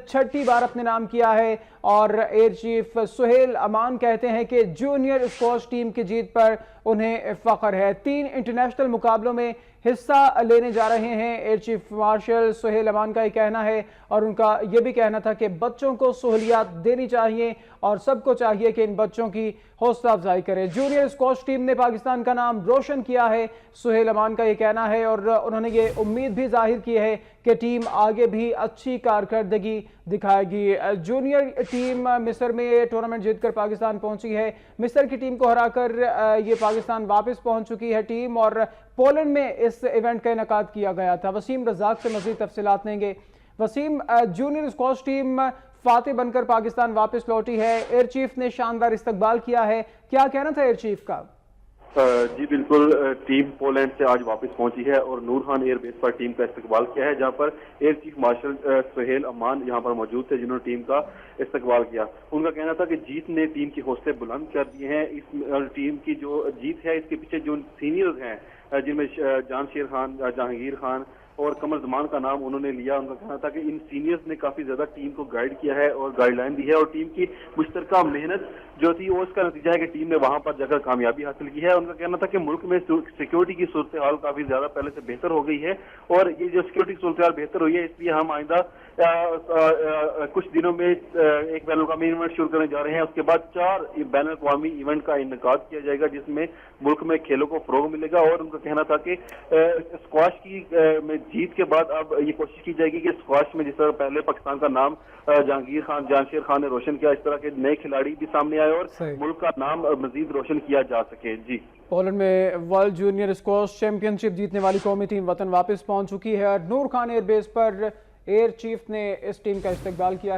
چھٹی بار اپنے نام کیا ہے اور ایئر چیف سہیل امان کہتے ہیں کہ جونیئر اسکواش ٹیم کی جیت پر انہیں فخر ہے۔ 3 انٹرنیشنل مقابلوں میں حصہ لینے جا رہے ہیں ایئر چیف مارشل سہیل امان کا یہ کہنا ہے، اور ان کا یہ بھی کہنا تھا کہ بچوں کو سہولیات دینی چاہیے اور سب کو چاہیے کہ ان بچوں کی حوصلہ افزائی کرے۔ جونیئر اسکواش ٹیم نے پاکستان کا نام روشن کیا ہے، سہیل امان کا یہ کہنا ہے، اور انہوں نے یہ امید بھی ظاہر کی ہے کہ ٹیم آگے بھی اچھی کارکردگی دکھائے گی۔ جونیئر ٹیم مصر میں ٹورنامنٹ جیت کر پاکستان پہنچی ہے، مصر کی ٹیم کو ہرا کر یہ پاکستان واپس پہنچ چکی ہے ٹیم، اور پولینڈ میں اس ایونٹ کا انعقاد کیا گیا تھا۔ وسیم رزاق سے مزید تفصیلات لیں گے۔ وسیم، جونیئر اسکواش ٹیم فاتح بن کر پاکستان واپس لوٹی ہے، ایئر چیف نے شاندار استقبال کیا ہے، کیا کہنا تھا ایئر چیف کا؟ جی بالکل، ٹیم پولینڈ سے آج واپس پہنچی ہے اور نور خان ایئر بیس پر ٹیم کا استقبال کیا ہے، جہاں پر ایئر چیف مارشل سہیل امان یہاں پر موجود تھے جنہوں نے ٹیم کا استقبال کیا۔ ان کا کہنا تھا کہ جیت نے ٹیم کی حوصلے بلند کر دیے ہیں۔ اس ٹیم کی جو جیت ہے اس کے پیچھے جو سینئرز ہیں جن میں جان شیر خان، جہانگیر خان اور قمر زمان کا نام انہوں نے لیا، ان کا کہنا تھا کہ ان سینئرز نے کافی زیادہ ٹیم کو گائیڈ کیا ہے اور گائیڈ لائن دی ہے، اور ٹیم کی مشترکہ محنت جو تھی وہ اس کا نتیجہ ہے کہ ٹیم نے وہاں پر جا کر کامیابی حاصل کی ہے۔ ان کا کہنا تھا کہ ملک میں سیکیورٹی کی صورتحال کافی زیادہ پہلے سے بہتر ہو گئی ہے، اور یہ جو سیکیورٹی کی صورتحال بہتر ہوئی ہے اس لیے ہم آئندہ کچھ دنوں میں ایک بین الاقوامی ایونٹ شروع کرنے جا رہے ہیں، اس کے بعد 4 بین الاقوامی ایونٹ کا انعقاد کیا جائے گا جس میں ملک میں کھیلوں کو فروغ ملے گا۔ اور ان کا کہنا تھا کہ اسکواش کی میں جیت کے بعد اب یہ کوشش کی جائے گی کہ اسکواش میں جس طرح پہلے پاکستان کا نام جہانگیر خان، جان شیر خان نے روشن کیا، اس طرح کے نئے کھلاڑی بھی سامنے آئے اور ملک کا نام مزید روشن کیا جا سکے۔ جی، پولینڈ میں ورلڈ جونیئر اسکواش چیمپئن شپ جیتنے والی قومی ٹیم وطن واپس پہنچ چکی ہے، اور نور خان ایئر بیس پر ایئر چیف نے اس ٹیم کا استقبال کیا ہے۔